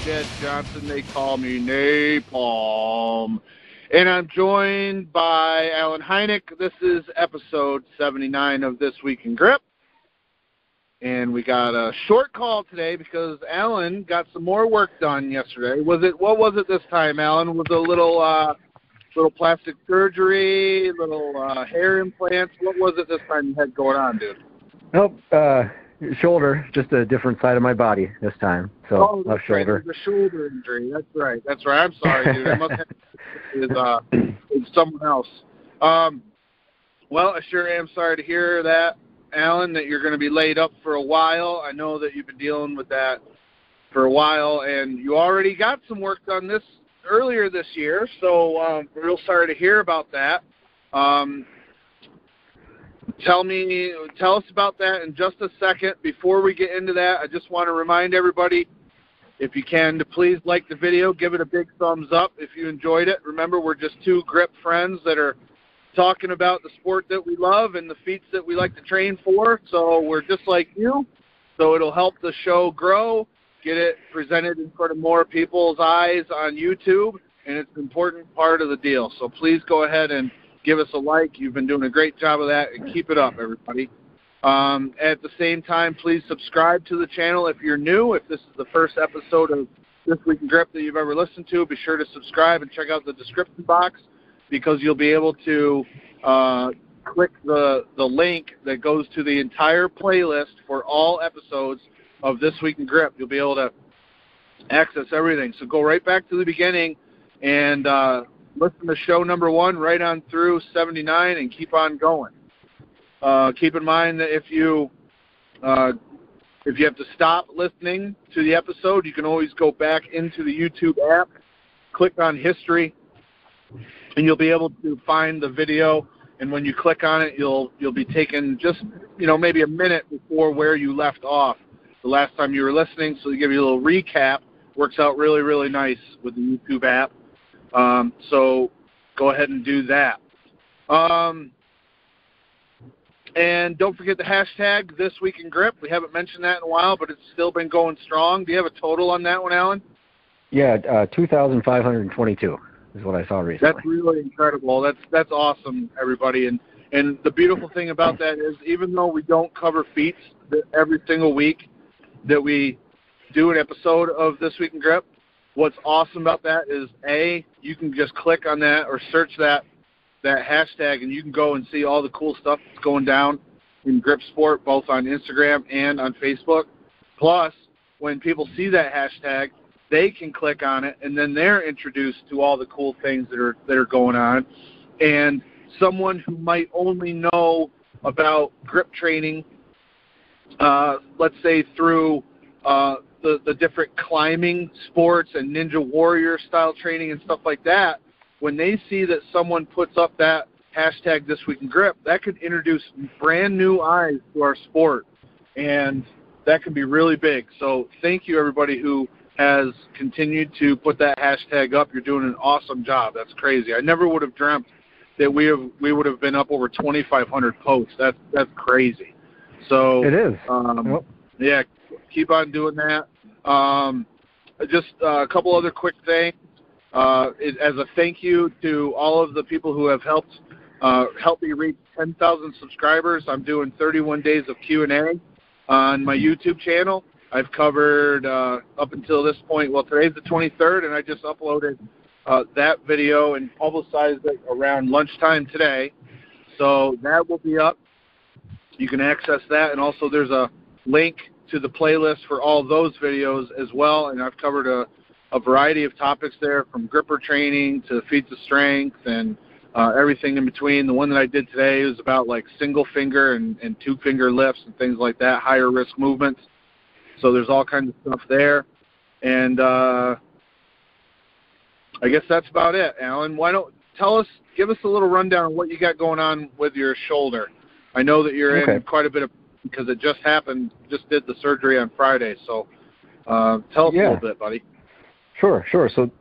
Jedd Johnson. They call me Napalm. And I'm joined by Alan Hynek. This is episode 79 of This Week in Grip. And we got a short call today because Alan got some more work done yesterday. What was it this time, Alan? Was it a little plastic surgery, little hair implants? What was it this time you had going on, dude? Nope, shoulder, just a different side of my body this time. So left shoulder. The shoulder injury. That's right. I'm sorry, dude. I must have it's someone else. Well, I sure am sorry to hear that, Alan, that you're going to be laid up for a while. I know that you've been dealing with that for a while, and you already got some work done earlier this year, so real sorry to hear about that. Tell us about that in just a second. Before we get into that, I just want to remind everybody, if you can, to please like the video, give it a big thumbs up if you enjoyed it. Remember, we're just two grip friends that are talking about the sport that we love and the feats that we like to train for. So we're just like you. So it'll help the show grow, get it presented in front of more people's eyes on YouTube, and it's an important part of the deal. So please go ahead and give us a like. You've been doing a great job of that, and keep it up, everybody. At the same time, please subscribe to the channel if you're new. If this is the first episode of This Week in Grip that you've ever listened to, be sure to subscribe and check out the description box, because you'll be able to click the link that goes to the entire playlist for all episodes of This Week in Grip. You'll be able to access everything. So go right back to the beginning and listen to show number 1 right on through 79 and keep on going. Keep in mind that if you have to stop listening to the episode, you can always go back into the YouTube app, click on history, and you'll be able to find the video. And when you click on it, you'll be taken just maybe a minute before where you left off the last time you were listening. So they give you a little recap. Works out really, really nice with the YouTube app. So go ahead and do that. And don't forget the hashtag This Week in Grip. We haven't mentioned that in a while, but it's still been going strong. Do you have a total on that one, Alan? Yeah, 2,522 is what I saw recently. That's really incredible. That's awesome, everybody. And the beautiful thing about that is, even though we don't cover feats every single week that we do an episode of This Week in Grip, what's awesome about that is, you can just click on that or search that hashtag, and you can go and see all the cool stuff that's going down in grip sport, both on Instagram and on Facebook. Plus, when people see that hashtag, they can click on it, and then they're introduced to all the cool things that are going on. And someone who might only know about grip training, let's say through the different climbing sports and Ninja Warrior style training and stuff like that, when they see that someone puts up that hashtag This Week in Grip, that could introduce brand new eyes to our sport, and that can be really big. So thank you, everybody who has continued to put that hashtag up. You're doing an awesome job. That's crazy. I never would have dreamt that we would have been up over 2,500 posts. That's crazy. So it is. Yeah, keep on doing that. Just a couple other quick things. As a thank you to all of the people who have helped me reach 10,000 subscribers, I'm doing 31 days of Q&A on my YouTube channel. I've covered up until this point, well, today's the 23rd, and I just uploaded that video and publicized it around lunchtime today. So that will be up. You can access that, and also there's a link to the playlist for all those videos as well, and I've covered a variety of topics there, from gripper training to feats of strength and everything in between. The one that I did today was about like single finger and two finger lifts and things like that, higher risk movements. So there's all kinds of stuff there. And I guess that's about it, Alan. Give us a little rundown on what you got going on with your shoulder. I know that you're in quite a bit of, because it just happened, just did the surgery on Friday. So tell us a little bit, buddy. Sure. So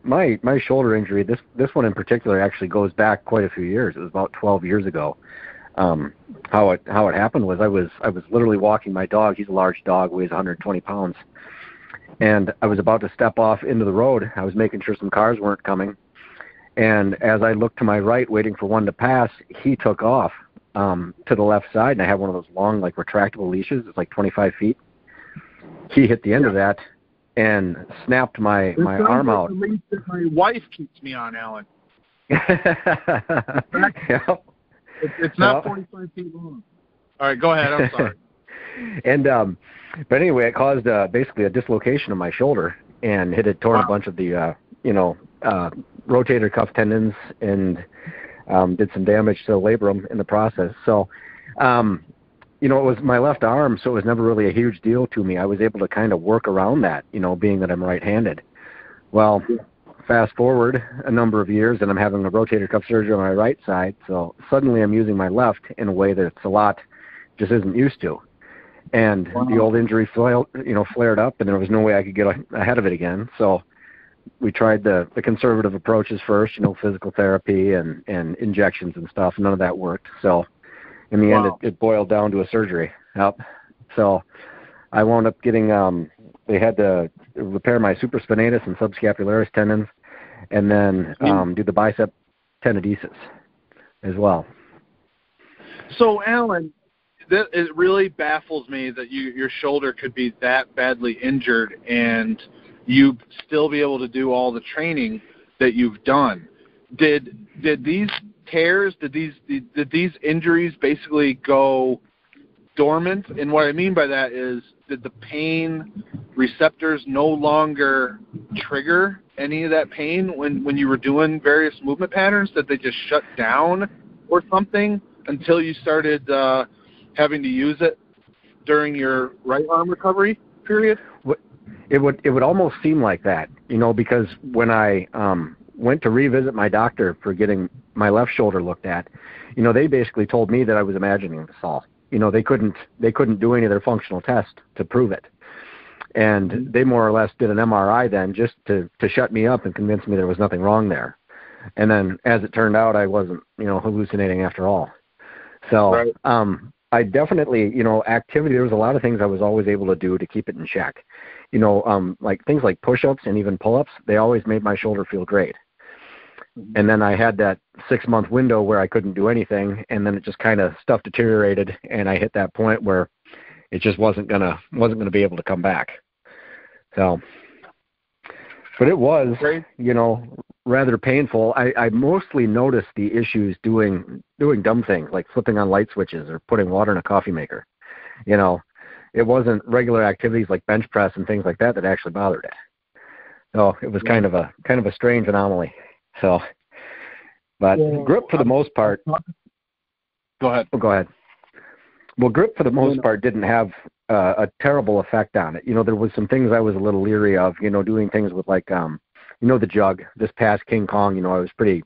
my shoulder injury, this one in particular, actually goes back quite a few years. It was about 12 years ago. How it happened was I was literally walking my dog. He's a large dog, weighs 120 pounds, and I was about to step off into the road. I was making sure some cars weren't coming. And as I looked to my right, waiting for one to pass, he took off to the left side, and I have one of those long, like, retractable leashes. It's like 25 feet. He hit the end of that and snapped my arm out. The leash that my wife keeps me on, Alan. Yep. It's not 45 feet long. All right, go ahead. I'm sorry. And but anyway, it caused basically a dislocation of my shoulder, and it had torn a bunch of the rotator cuff tendons and did some damage to the labrum in the process. So, it was my left arm, so it was never really a huge deal to me. I was able to kind of work around that, being that I'm right-handed. Well, fast forward a number of years, and I'm having a rotator cuff surgery on my right side, so suddenly I'm using my left in a way that's a lot just isn't used to. And the old injury flared up, and there was no way I could get ahead of it again. So we tried the conservative approaches first, physical therapy and injections and stuff. None of that worked. So in the end, it boiled down to a surgery. Yep. So I wound up getting, they had to repair my supraspinatus and subscapularis tendons, and then do the bicep tenodesis as well. So, Alan, it really baffles me that your shoulder could be that badly injured and you still be able to do all the training that you've done. Did these tears, did these injuries basically go dormant? And what I mean by that is, did the pain receptors no longer trigger any of that pain when you were doing various movement patterns? Did they just shut down or something until you started having to use it during your right arm recovery period? It would almost seem like that, because when I went to revisit my doctor for getting my left shoulder looked at, they basically told me that I was imagining this all. They couldn't do any of their functional tests to prove it. And they more or less did an MRI then just to shut me up and convince me there was nothing wrong there. And then as it turned out, I wasn't, hallucinating after all. So, right. I definitely, activity, there was a lot of things I was always able to do to keep it in check. Like things like push-ups and even pull-ups, they always made my shoulder feel great. And then I had that 6-month window where I couldn't do anything, and then it just kind of stuff deteriorated, and I hit that point where it just wasn't gonna be able to come back. So, but it was, rather painful. I mostly noticed the issues doing dumb things like flipping on light switches or putting water in a coffee maker. It wasn't regular activities like bench press and things like that that actually bothered it. So it was kind of a strange anomaly. So, but grip for the most part. Go ahead. Oh, go ahead. Well, grip for the most part didn't have a terrible effect on it. There was some things I was a little leery of. Doing things with like the jug. This past King Kong, I was pretty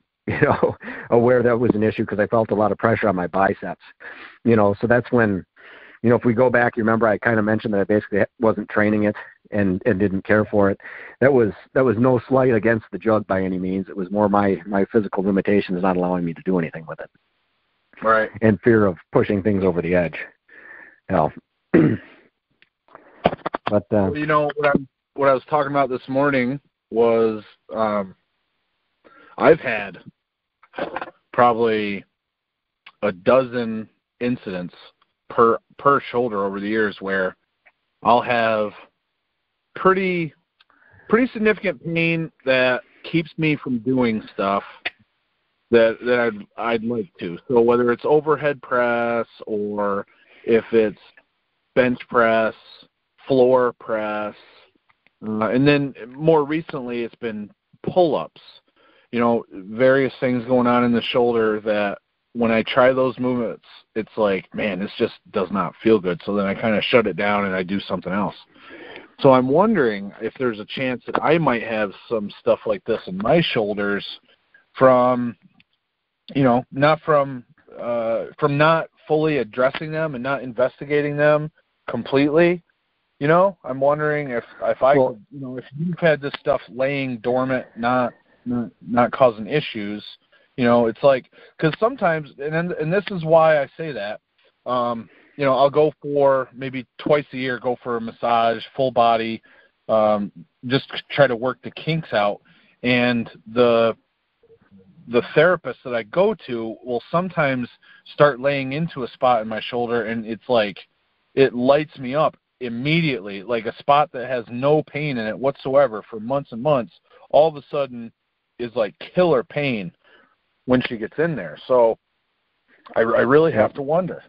aware that was an issue because I felt a lot of pressure on my biceps. So that's when. If we go back, you remember I kind of mentioned that I basically wasn't training it and didn't care for it. That was no slight against the jug by any means. It was more my physical limitations not allowing me to do anything with it. Right. And fear of pushing things over the edge. But what I was talking about this morning was I've had probably a dozen incidents per shoulder over the years where I'll have pretty significant pain that keeps me from doing stuff that I'd like to. So whether it's overhead press or if it's bench press, floor press, and then more recently it's been pull-ups. Various things going on in the shoulder that when I try those movements, it's like, man, this just does not feel good. So then I kind of shut it down and I do something else. So I'm wondering if there's a chance that I might have some stuff like this in my shoulders from, not from not fully addressing them and not investigating them completely. I'm wondering if if you've had this stuff laying dormant, not causing issues. It's like, because sometimes, and this is why I say that, I'll go for maybe twice a year, go for a massage, full body, just try to work the kinks out. And the therapist that I go to will sometimes start laying into a spot in my shoulder, and it's like it lights me up immediately, like a spot that has no pain in it whatsoever for months and months, all of a sudden is like killer pain when she gets in there. So I really have to wonder.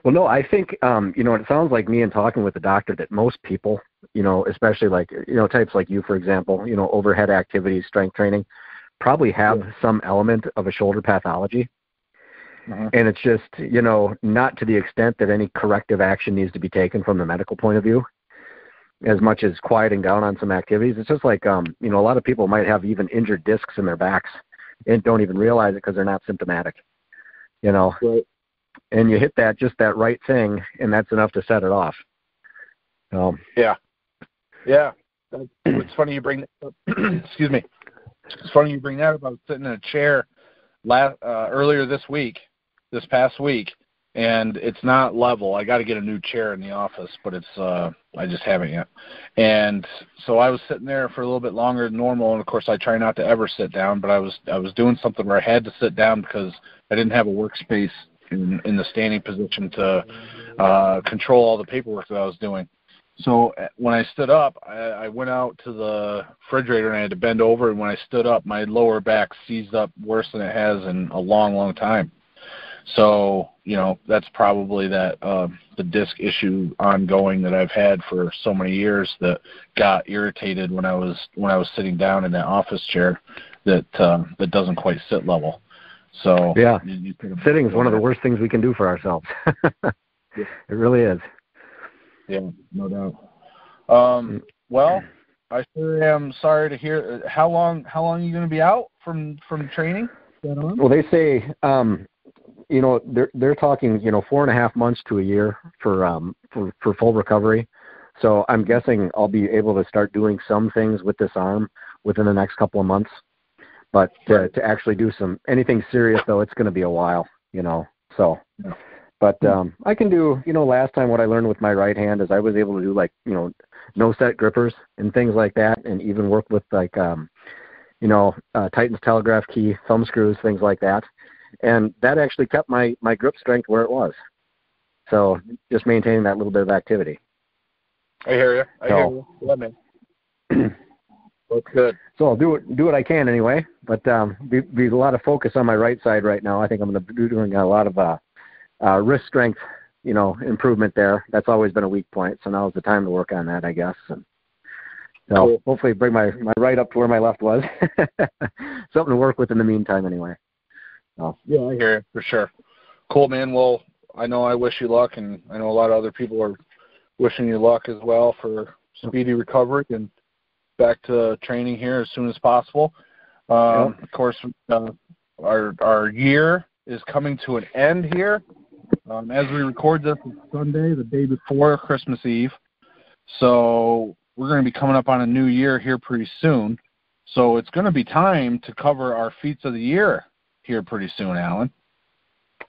Well, no, I think, it sounds like me in talking with the doctor that most people, especially like, types like you, for example, overhead activities, strength training, probably have some element of a shoulder pathology. And it's just, not to the extent that any corrective action needs to be taken from the medical point of view, as much as quieting down on some activities. It's just like, a lot of people might have even injured discs in their backs and don't even realize it because they're not symptomatic, Right. And you hit just that right thing, and that's enough to set it off. Yeah. It's funny you bring that up. Excuse me. It's funny you bring that up. I was sitting in a chair earlier this past week, and it's not level. I got to get a new chair in the office, but I just haven't yet. And so I was sitting there for a little bit longer than normal, and of course I try not to ever sit down, but I was doing something where I had to sit down because I didn't have a workspace in the standing position to control all the paperwork that I was doing. So when I stood up, I went out to the refrigerator and I had to bend over, and when I stood up, my lower back seized up worse than it has in a long, long time. So, that's probably the disc issue ongoing that I've had for so many years that got irritated when I was sitting down in that office chair that doesn't quite sit level. So yeah, sitting is one of the worst things we can do for ourselves. It really is. Yeah, no doubt. Well, I sure am sorry to hear. How long are you going to be out from training? Well, they say, they're talking, 4.5 months to a year for full recovery. So I'm guessing I'll be able to start doing some things with this arm within the next couple of months. But to actually do anything serious, though, it's going to be a while, so. Yeah. But I can do, last time what I learned with my right hand is I was able to do like, no-set grippers and things like that, and even work with like, Titan's telegraph key, thumb screws, things like that. And that actually kept my grip strength where it was. So just maintaining that little bit of activity. I hear you. I hear you. Let me. That's good. So I'll do what I can anyway. But be a lot of focus on my right side right now. I think I'm going to be doing a lot of wrist strength, improvement there. That's always been a weak point. So now's the time to work on that, I guess. And so hopefully bring my right up to where my left was. Something to work with in the meantime anyway. So. Yeah, I hear you, for sure. Cool, man. Well, I know I wish you luck, and I know a lot of other people are wishing you luck as well for speedy recovery and back to training here as soon as possible. Of course, our year is coming to an end here. As we record this, it's Sunday, the day before Christmas Eve. So we're going to be coming up on a new year here pretty soon. So it's going to be time to cover our feats of the year here pretty soon, Alan.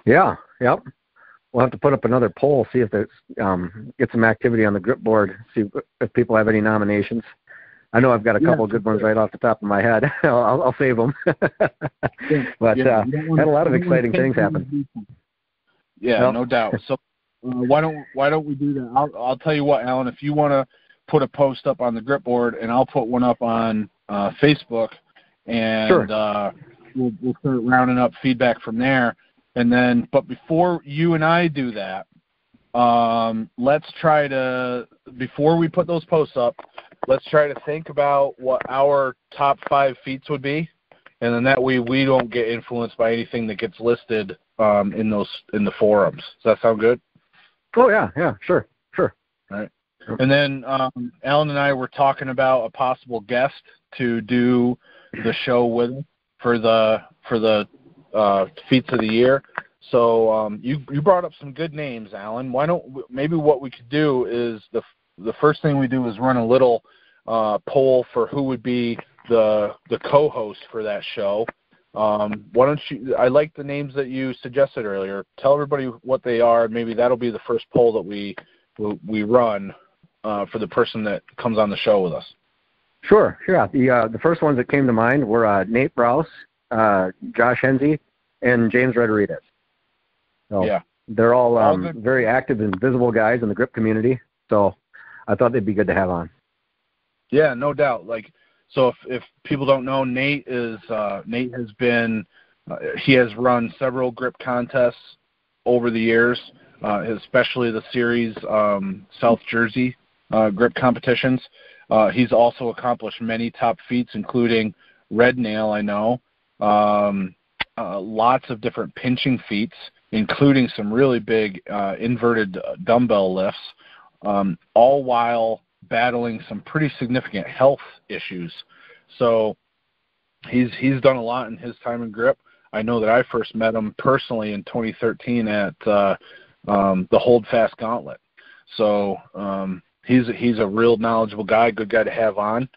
Yeah, yep. We'll have to put up another poll, see if there's get some activity on the grip board, see if people have any nominations. I know I've got a couple of good ones right off the top of my head. I'll save them. But had a lot of exciting things happen. Yeah, no doubt. So why don't we do that? I'll tell you what, Alan, if you want to put a post up on the grip board, and I'll put one up on Facebook, and sure. We'll start rounding up feedback from there. And then, but before you and I do that, let's try to, before we put those posts up, let's try to think about what our top 5 feats would be, and then that way we don't get influenced by anything that gets listed in the forums. Does that sound good? Oh yeah, sure. All right. And then Alan and I were talking about a possible guest to do the show with for the feats of the year. So you brought up some good names, Alan. Why don't maybe what we could do is the first thing we do is run a little poll for who would be the co-host for that show. Why don't you? I like the names that you suggested earlier. Tell everybody what they are. Maybe that'll be the first poll that we run for the person that comes on the show with us? Sure. The first ones that came to mind were Nate Browse, Josh Henze, and James Rodriguez. So yeah. They're all very active and visible guys in the grip community, so I thought they'd be good to have on. Yeah, no doubt. So if people don't know, Nate has been he has run several grip contests over the years, especially the series South Jersey grip competitions. He's also accomplished many top feats, including red nail, I know, lots of different pinching feats, including some really big inverted dumbbell lifts, all while battling some pretty significant health issues. So he's done a lot in his time in grip. I know that I first met him personally in 2013 at the Hold Fast Gauntlet. So he's a real knowledgeable guy, good guy to have on.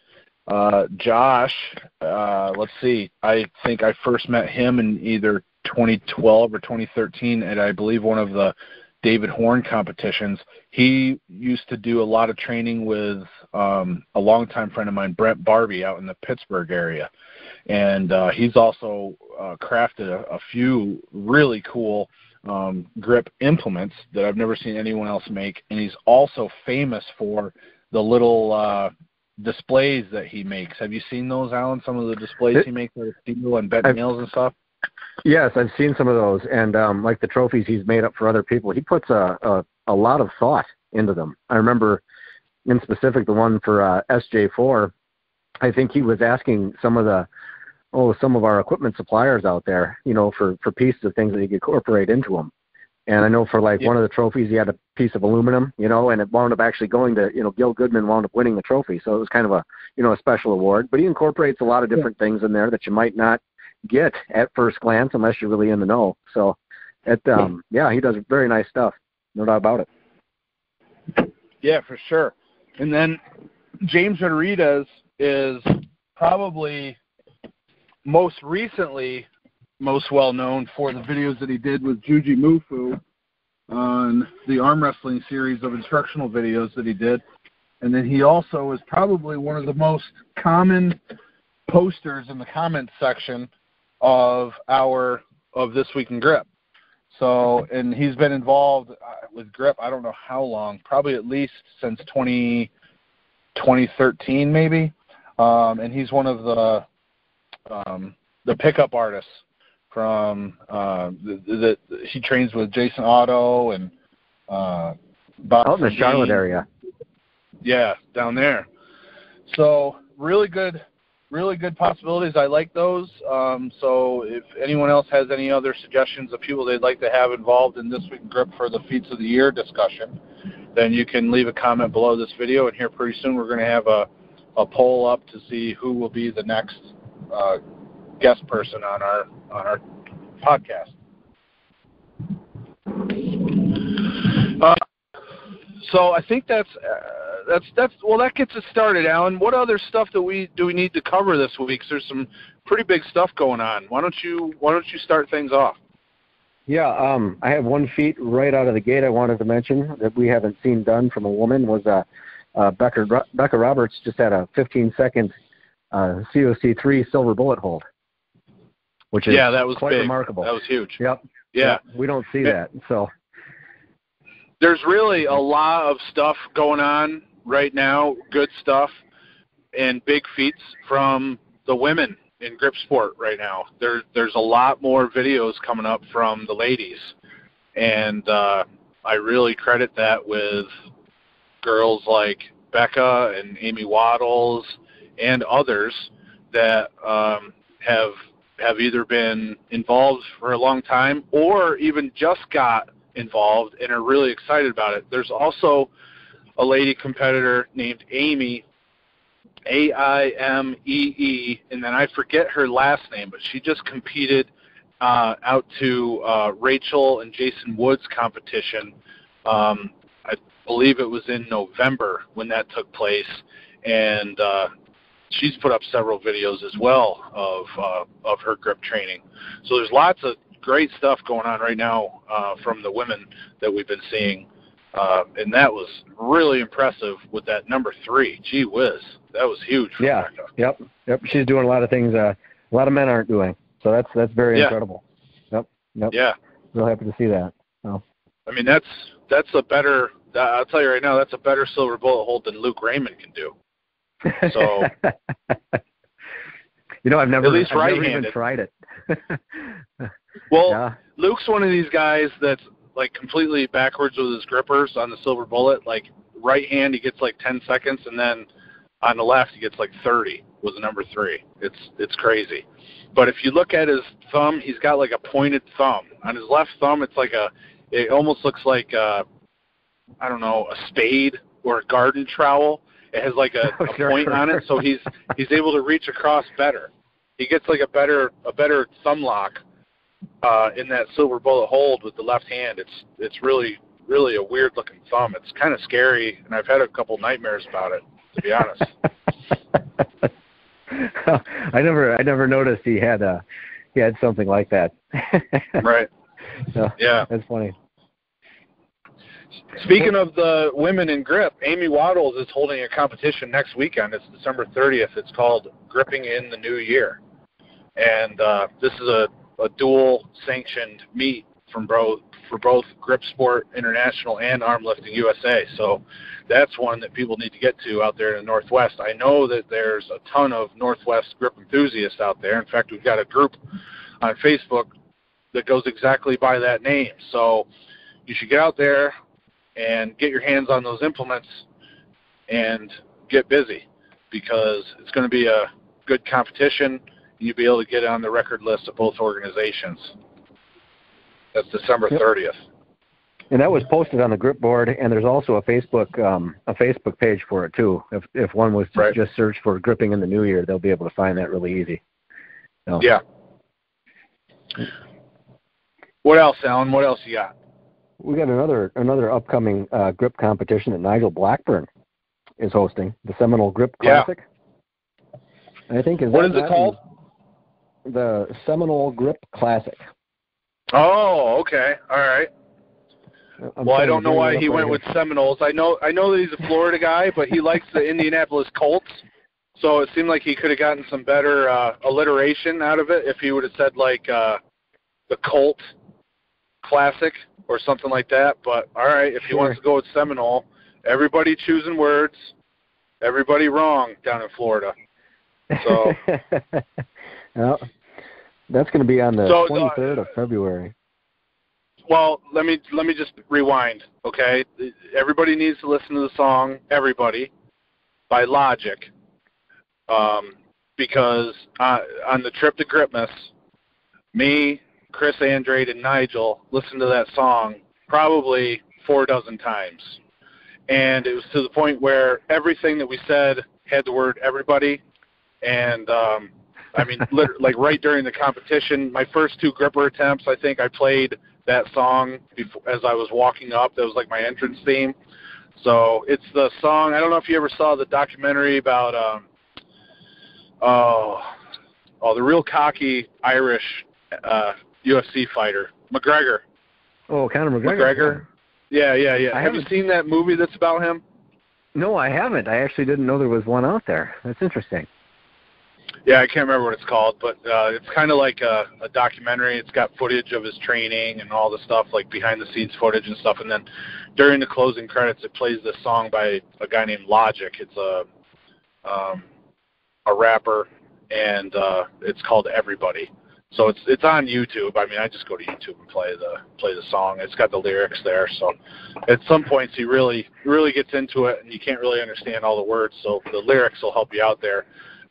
Josh, let's see, I think I first met him in either 2012 or 2013 at, I believe, one of the David Horn competitions. He used to do a lot of training with a longtime friend of mine, Brent Barbie, out in the Pittsburgh area. And he's also crafted a few really cool grip implements that I've never seen anyone else make. And he's also famous for the little displays that he makes. Have you seen those, Alan? Some of the displays he makes out of steel and bent nails and stuff? Yes, I've seen some of those, and like the trophies he's made up for other people, he puts a lot of thought into them. I remember, in specific, the one for SJ4. I think he was asking some of our equipment suppliers out there, for pieces of things that he could incorporate into them. And I know for one of the trophies, he had a piece of aluminum, and it wound up actually going to, Gil Goodman wound up winning the trophy. So it was kind of a special award. But he incorporates a lot of different things in there that you might not get at first glance unless you're really in the know. So he does very nice stuff, no doubt about it. Yeah, for sure. And then James Rodriguez is probably most recently most well known for the videos that he did with Juji Mufu on the arm wrestling series of instructional videos that he did. And then he also is probably one of the most common posters in the comments section of This Week in Grip. So, and he's been involved with grip, I don't know how long, probably at least since 2013 maybe. And he's one of the pickup artists from he trains with Jason Otto and Bob out in the Charlotte area. Yeah, down there. So really good possibilities. I like those. So if anyone else has any other suggestions of people they'd like to have involved in This Week in Grip for the Feats of the Year discussion, then you can leave a comment below this video. And here pretty soon we're going to have a poll up to see who will be the next guest person on our podcast. So I think that gets us started, Alan. What other stuff do we need to cover this week? There's some pretty big stuff going on. Why don't you start things off? Yeah, I have one feat right out of the gate I wanted to mention that we haven't seen done from a woman was Becca Roberts just had a 15-second COC3 silver bullet hold, which is that was quite big. Remarkable. That was huge. Yep. Yeah. We don't see that. So there's really a lot of stuff going on right now, good stuff, and big feats from the women in grip sport right now. There's a lot more videos coming up from the ladies, and I really credit that with girls like Becca and Amy Waddles and others that have either been involved for a long time or even just got involved and are really excited about it. There's also a lady competitor named Amy, Aimee, and then I forget her last name, but she just competed out to Rachel and Jason Wood's competition. I believe it was in November when that took place, and she's put up several videos as well of her grip training. So there's lots of great stuff going on right now from the women that we've been seeing. And that was really impressive with that number 3. Gee whiz, that was huge for Rebecca. Yep. She's doing a lot of things a lot of men aren't doing. So that's very incredible. Yep. Yeah. Real happy to see that. So. I mean, that's a better. I'll tell you right now, that's a better silver bullet hold than Luke Raymond can do. So. I've never right-handed. even tried it. Well, Luke's one of these guys that's like completely backwards with his grippers on the silver bullet. Like right hand, he gets like 10 seconds, and then on the left, he gets like 30 with the number 3. It's crazy. But if you look at his thumb, he's got like a pointed thumb. On his left thumb, it almost looks like a spade or a garden trowel. It has like a point on it, so he's able to reach across better. He gets like a better thumb lock in that silver bullet hold with the left hand. It's really, really a weird looking thumb. It's kind of scary, and I've had a couple nightmares about it, to be honest. I never noticed he had something like that. Right. So, yeah. That's funny. Speaking of the women in grip, Amy Waddles is holding a competition next weekend. It's December 30th. It's called Gripping in the New Year. And this is a dual sanctioned meet for both Grip Sport International and Arm Lifting USA. So that's one that people need to get to out there in the Northwest. I know that there's a ton of Northwest grip enthusiasts out there. In fact, we've got a group on Facebook that goes exactly by that name. So you should get out there and get your hands on those implements and get busy, because it's going to be a good competition. You'll be able to get on the record list of both organizations. That's December 30th. And that was posted on the grip board, and there's also a Facebook page for it too. If one was to just search for Gripping in the New Year, they'll be able to find that really easy. So. Yeah. What else, Alan? What else you got? We got another upcoming grip competition that Nigel Blackburn is hosting, the Seminole Grip Classic. And I think what is it called? The Seminole Grip Classic. Oh, okay, all right. Well, I don't know why he went with Seminoles. I know that he's a Florida guy, but he likes the Indianapolis Colts. So it seemed like he could have gotten some better alliteration out of it if he would have said like the Colt Classic or something like that. But all right, if he wants to go with Seminole, everybody choosing words, everybody wrong down in Florida. So well, that's going to be on the 23rd of February. Well, let me just rewind, okay? Everybody needs to listen to the song "Everybody" by Logic, because on the trip to Gripmas, me, Chris Andrade, and Nigel listened to that song probably 4 dozen times. And it was to the point where everything that we said had the word everybody. And, I mean, like right during the competition, my first 2 gripper attempts, I think I played that song as I was walking up. That was like my entrance theme. So it's the song. I don't know if you ever saw the documentary about, the real cocky Irish UFC fighter, McGregor. Oh, Conor McGregor. Yeah. Have you seen that movie that's about him? No, I haven't. I actually didn't know there was one out there. That's interesting. Yeah, I can't remember what it's called, but it's kind of like a documentary. It's got footage of his training and all the stuff, like behind-the-scenes footage and stuff. And then during the closing credits, it plays this song by a guy named Logic. It's a rapper, and it's called "Everybody." So it's on YouTube. I mean, I just go to YouTube and play the song. It's got the lyrics there. So at some points, he really gets into it, and you can't really understand all the words. So the lyrics will help you out there.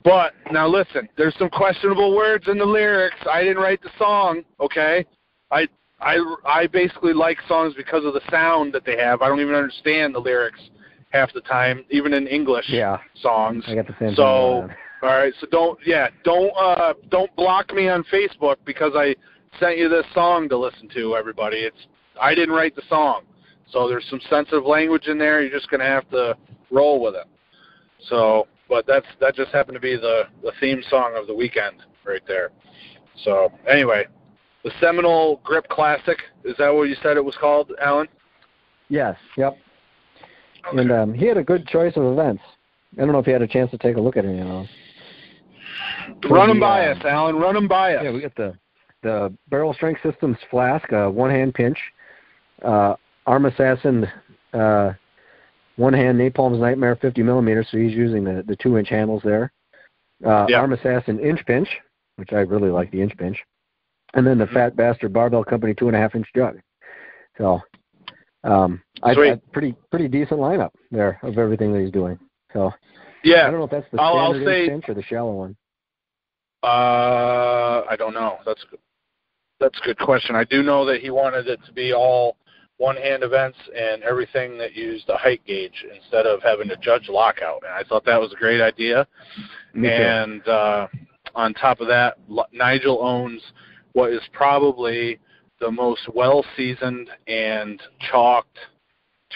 But now listen, there's some questionable words in the lyrics. I didn't write the song, okay? I basically like songs because of the sound that they have. I don't even understand the lyrics half the time, even in English songs. I got the same so, thing. All right, so don't block me on Facebook because I sent you this song to listen to, everybody. I didn't write the song. So there's some sensitive language in there. You're just going to have to roll with it. So, but that just happened to be the theme song of the weekend right there. So anyway, the Seminole Grip Classic, is that what you said it was called, Alan? Yes. Yep. Okay. And he had a good choice of events. I don't know if you had a chance to take a look at any of those. Run them by us, Alan. Run them by us. Yeah, we got the Barrel Strength Systems flask, one-hand pinch, Arm Assassin, one-hand Napalm's Nightmare 50 millimeters, so he's using the 2-inch handles there. Arm Assassin inch pinch, which I really like the inch pinch, and then the Fat Bastard Barbell Company 2.5-inch jug. So, I pretty decent lineup there of everything that he's doing. So, yeah, I don't know if that's the standard inch pinch or the shallow one. I don't know. That's a good question. I do know that he wanted it to be all one-hand events and everything that used a height gauge instead of having to judge lockout. And I thought that was a great idea. And on top of that, Nigel owns what is probably the most well-seasoned and chalked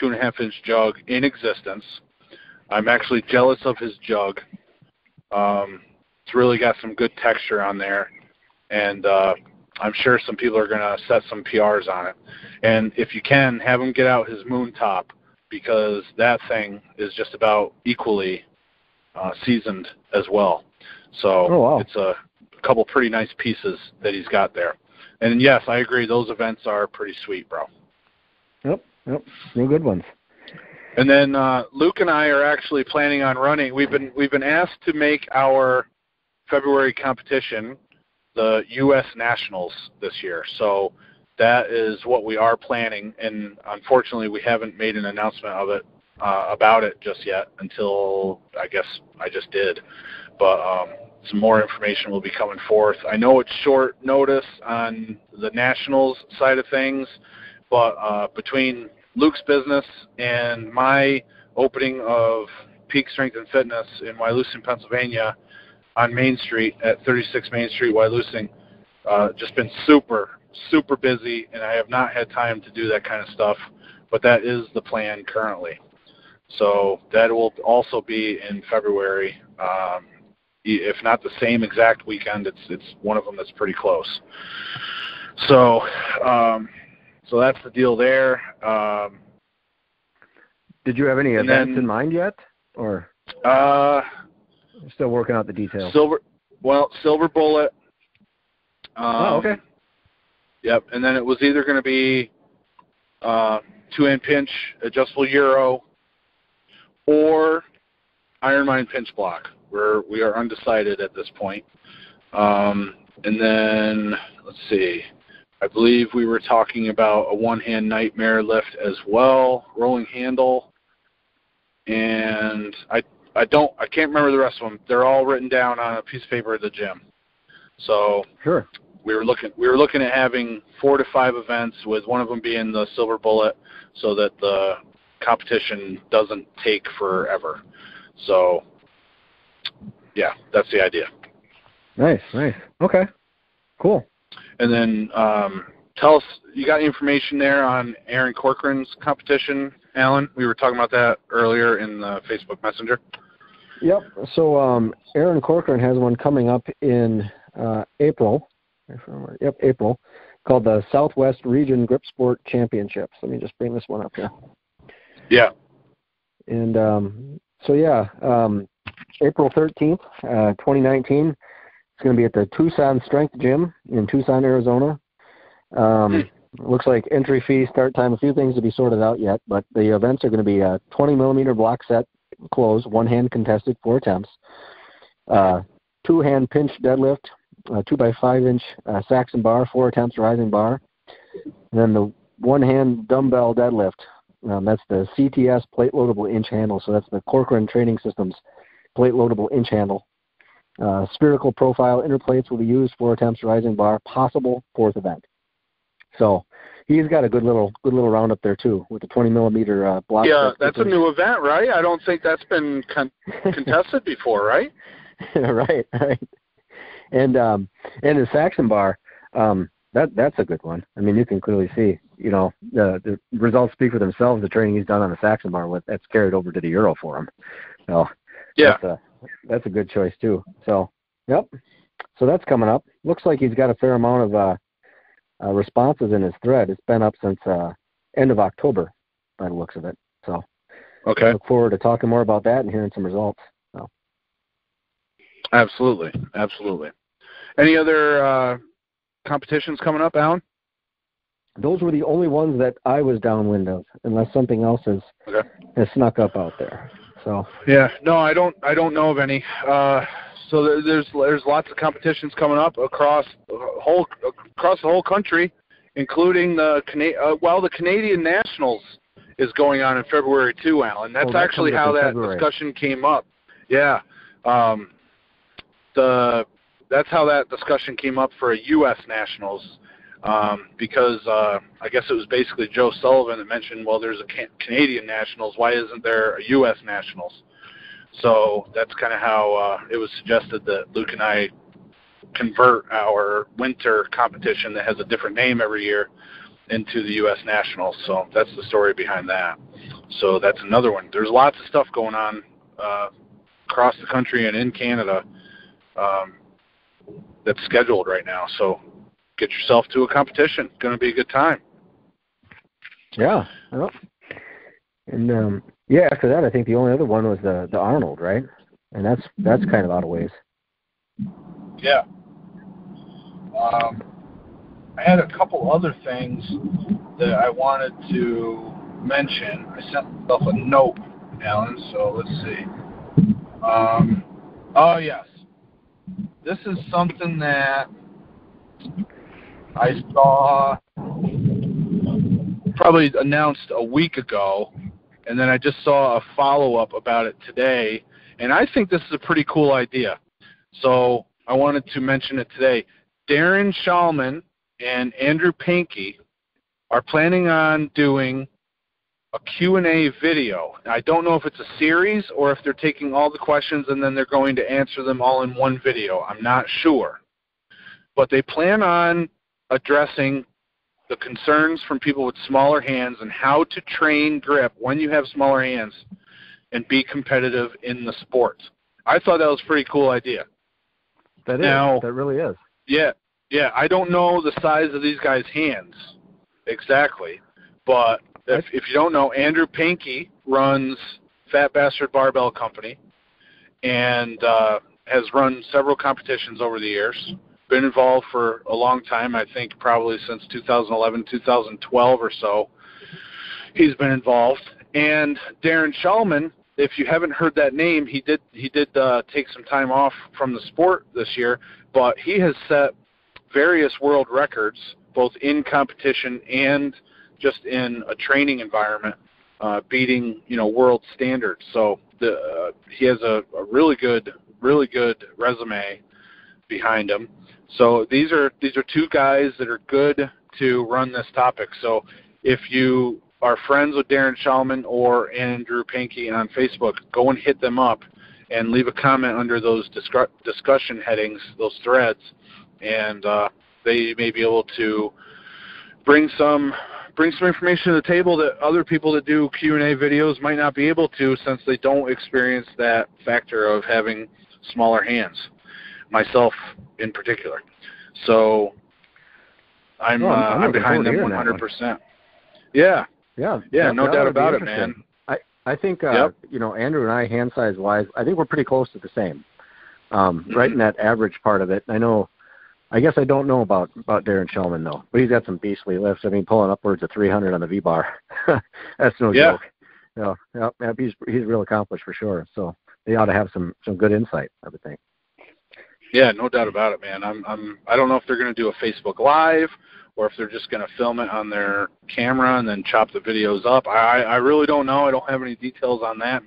2.5-inch jug in existence. I'm actually jealous of his jug. It's really got some good texture on there, and I'm sure some people are going to set some PRs on it. And if you can, have him get out his moon top, because that thing is just about equally seasoned as well. So It's a couple pretty nice pieces that he's got there. And yes, I agree, those events are pretty sweet, bro. Yep, no good ones. And then Luke and I are actually planning on running. We've been asked to make our February competition the U.S. Nationals this year. So that is what we are planning, and unfortunately we haven't made an announcement of it about it just yet until I guess I just did. But some more information will be coming forth. I know it's short notice on the Nationals side of things, but between Luke's business and my opening of Peak Strength and Fitness in Wyalusing, Pennsylvania, on Main Street at 36 Main Street, Wyalusing, just been super busy, and I have not had time to do that kind of stuff, but that is the plan currently. So that will also be in February. If not the same exact weekend, it's one of them that's pretty close. So so that's the deal there. Did you have any events in mind yet, or still working out the details? Silver Bullet. Okay. Yep, and then it was either going to be 2-hand pinch, adjustable Euro, or Ironmine pinch block. We are undecided at this point. And then, let's see, I believe we were talking about a one-hand Nightmare lift as well, rolling handle, and I can't remember the rest of them. They're all written down on a piece of paper at the gym. So sure. We were looking at having 4 to 5 events, with one of them being the Silver Bullet, so that the competition doesn't take forever. So, yeah, that's the idea. Nice. Okay, cool. And then tell us, you got information there on Aaron Corcoran's competition, Alan? We were talking about that earlier in the Facebook Messenger. Yep. So Aaron Corcoran has one coming up in April. Yep, April, called the Southwest Region Grip Sport Championships. Let me just bring this one up here. Yeah. And April 13th, 2019, it's going to be at the Tucson Strength Gym in Tucson, Arizona. Looks like entry fee, start time, a few things to be sorted out yet, but the events are going to be a 20-millimeter block set close, one-hand contested, 4 attempts, 2-hand pinch deadlift, 2x5-inch Saxon bar, 4 attempts rising bar, and then the one-hand dumbbell deadlift. That's the CTS plate-loadable inch handle, so that's the Corcoran Training Systems plate-loadable inch handle. Spherical profile inner plates will be used, 4 attempts rising bar, possible 4th event. So he's got a good little roundup there too, with the 20-millimeter block. Yeah, that's a new event, right? I don't think that's been contested before, right? Right. And the Saxon bar, that's a good one. I mean, you can clearly see, the results speak for themselves. The training he's done on the Saxon bar, that's carried over to the Euro for him. So yeah, that's a good choice too. So yep. So that's coming up. Looks like he's got a fair amount of responses in his thread. It's been up since end of October. by the looks of it. So Okay. look forward to talking more about that and hearing some results. So. Absolutely. Any other competitions coming up, Alan? Those were the only ones that I was downwind of, unless something else has snuck up out there. So yeah, no, I don't know of any. So there's lots of competitions coming up across the whole country, including the Canadian Nationals is going on in February too, Alan. That's actually how that discussion came up. Yeah, that's how that discussion came up for a U.S. Nationals. Because I guess it was basically Joe Sullivan that mentioned, well, there's a Canadian Nationals. Why isn't there a U.S. Nationals? So that's kind of how it was suggested that Luke and I convert our winter competition that has a different name every year into the U.S. Nationals. So that's the story behind that. So that's another one. There's lots of stuff going on across the country and in Canada that's scheduled right now. So get yourself to a competition. It's going to be a good time. Yeah. Well, and after that, I think the only other one was the Arnold, right? And that's kind of out of ways. Yeah. I had a couple other things that I wanted to mention. I sent myself a note, Alan, so let's see. Oh, yes. This is something that I saw probably announced a week ago, and then I just saw a follow-up about it today, and I think this is a pretty cool idea. So I wanted to mention it today. Darren Shulman and Andrew Pankey are planning on doing a Q&A video. I don't know if it's a series or if they're taking all the questions and then they're going to answer them all in one video. I'm not sure. But they plan on addressing the concerns from people with smaller hands and how to train grip when you have smaller hands and be competitive in the sport. I thought that was a pretty cool idea. That really is. Yeah. I don't know the size of these guys' hands exactly, but if you don't know, Andrew Pankey runs Fat Bastard Barbell Company and has run several competitions over the years. Been involved for a long time, I think probably since 2011, 2012 or so. He's been involved. And Darren Shulman, if you haven't heard that name, he did take some time off from the sport this year, but he has set various world records, both in competition and just in a training environment, beating world standards. So he has a really good resume behind him. So these are two guys that are good to run this topic. So if you are friends with Darren Shulman or Andrew Pankey on Facebook, go and hit them up and leave a comment under those discussion headings, those threads, and they may be able to bring some information to the table that other people that do Q&A videos might not be able to, since they don't experience that factor of having smaller hands, myself in particular. So I'm behind them 100%. Yeah, no doubt about it, man. I think Andrew and I, hand size wise, I think we're pretty close to the same, right in that average part of it. I guess I don't know about Darren Shulman though, but he's got some beastly lifts. I mean, pulling upwards of 300 on the V-bar. That's no joke. He's real accomplished for sure. So they ought to have some good insight, I would think. Yeah, no doubt about it, man. I don't know if they're going to do a Facebook Live or if they're just going to film it on their camera and then chop the videos up. I really don't know. I don't have any details on that.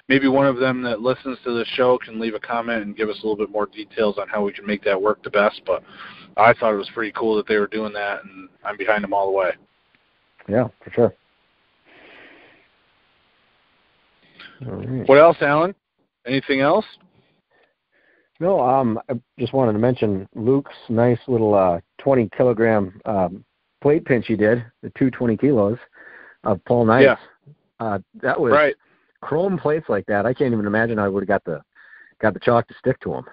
Maybe one of them that listens to the show can leave a comment and give us a little bit more details on how we can make that work the best. But I thought it was pretty cool that they were doing that, and I'm behind them all the way. Yeah, for sure. All right. What else, Alan? Anything else? No, I just wanted to mention Luke's nice little 20-kilogram plate pinch he did, the 220 kilos of Paul Knight's. Yeah. That was right. Chrome plates like that. I can't even imagine how I would have got the chalk to stick to them.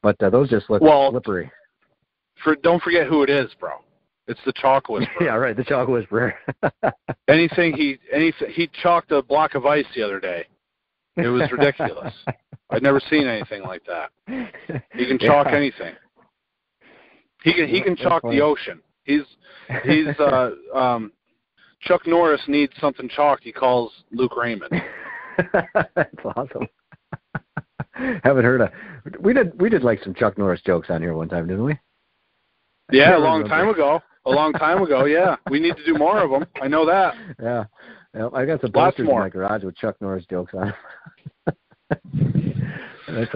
But those just look slippery. Don't forget who it is, bro. It's the chalk whisperer. Yeah, right, the chalk whisperer. He chalked a block of ice the other day. It was ridiculous. I'd never seen anything like that. He can chalk anything. He can chalk the ocean. He's Chuck Norris needs something chalked. He calls Luke Raymond. That's awesome. Haven't heard we did like some Chuck Norris jokes on here one time, didn't we? Yeah, a long time ago. Yeah. We need to do more of them. I know that. Yeah. Well, I got some posters in my garage with Chuck Norris jokes on them.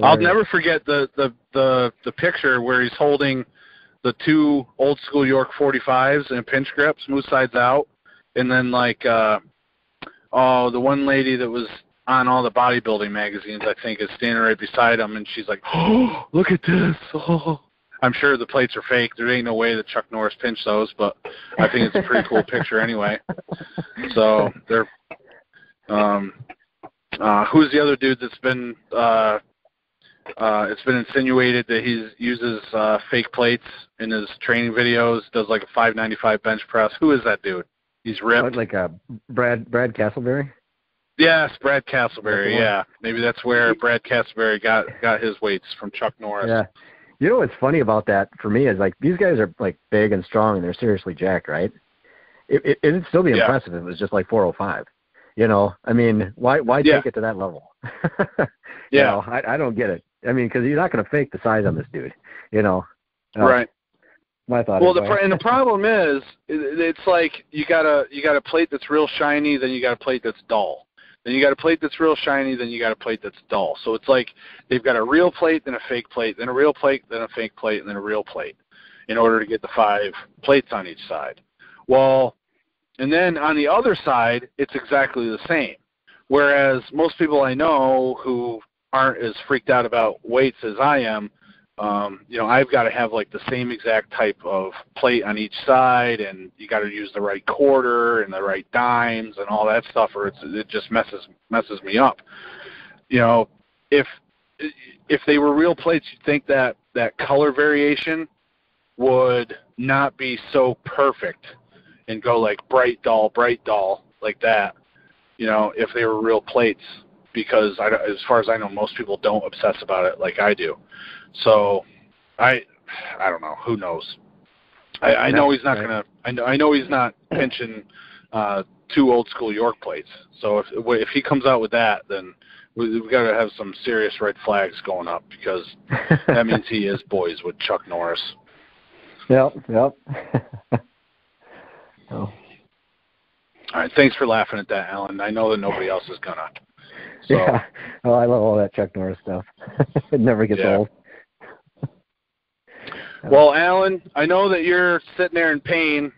I'll never forget the picture where he's holding the two old school York 45s in a pinch grip, smooth sides out, and then the one lady that was on all the bodybuilding magazines, I think, is standing right beside him, and she's like, "Oh, look at this!" Oh. I'm sure the plates are fake. There ain't no way that Chuck Norris pinched those, but I think it's a pretty cool picture anyway. So they're who's the other dude that's been it's been insinuated that he uses fake plates in his training videos, does like a 595 bench press. Who is that dude? He's ripped. Like Brad Castleberry? Yes, Brad Castleberry, yeah. Maybe that's where Brad Castleberry got his weights, from Chuck Norris. Yeah. You know what's funny about that for me is, like, these guys are, like, big and strong, and they're seriously jacked, right? It'd still be impressive if it was just like 405. You know, I mean, why take it to that level? You know, I don't get it. I mean, because you're not going to fake the size on this dude, you know. Right. My thought. Well, the problem is, it's like you got a plate that's real shiny, then you got a plate that's dull. Then you got a plate that's real shiny, then you got a plate that's dull. So it's like they've got a real plate, then a fake plate, then a real plate, then a fake plate, and then a real plate in order to get the 5 plates on each side. Well, and then on the other side, it's exactly the same. Whereas most people I know who aren't as freaked out about weights as I am, you know, I've got to have like the same exact type of plate on each side, and you got to use the right quarter and the right dimes and all that stuff, or it just messes me up. You know, if they were real plates, you'd think that color variation would not be so perfect and go like bright dull like that. You know, if they were real plates, because as far as I know, most people don't obsess about it like I do. So, I don't know. Who knows? I know he's not gonna. I know he's not pinching 2 old school York plates. So if he comes out with that, then we've got to have some serious red flags going up, because that means he is boys with Chuck Norris. Yep. Oh. All right. Thanks for laughing at that, Alan. I know that nobody else is gonna. So. Yeah. Oh, I love all that Chuck Norris stuff. It never gets old. Well, Alan, I know that you're sitting there in pain,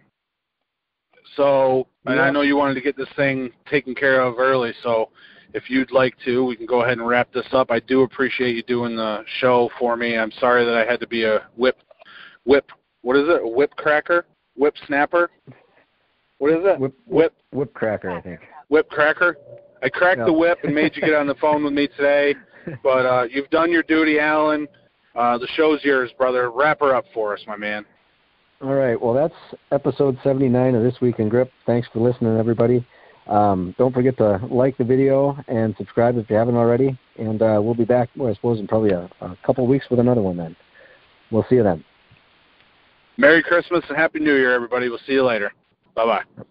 and I know you wanted to get this thing taken care of early, so if you'd like to, we can go ahead and wrap this up. I do appreciate you doing the show for me. I'm sorry that I had to be a whip, what is it, a whip cracker? Whip snapper? What is it? Whip cracker, I think. Whip cracker? I cracked the whip and made you get on the phone with me today, but you've done your duty, Alan. The show's yours, brother. Wrap her up for us, my man. All right. Well, that's episode 79 of This Week in Grip. Thanks for listening, everybody. Don't forget to like the video and subscribe if you haven't already. And we'll be back, I suppose, in probably a couple weeks with another one then. We'll see you then. Merry Christmas and Happy New Year, everybody. We'll see you later. Bye-bye.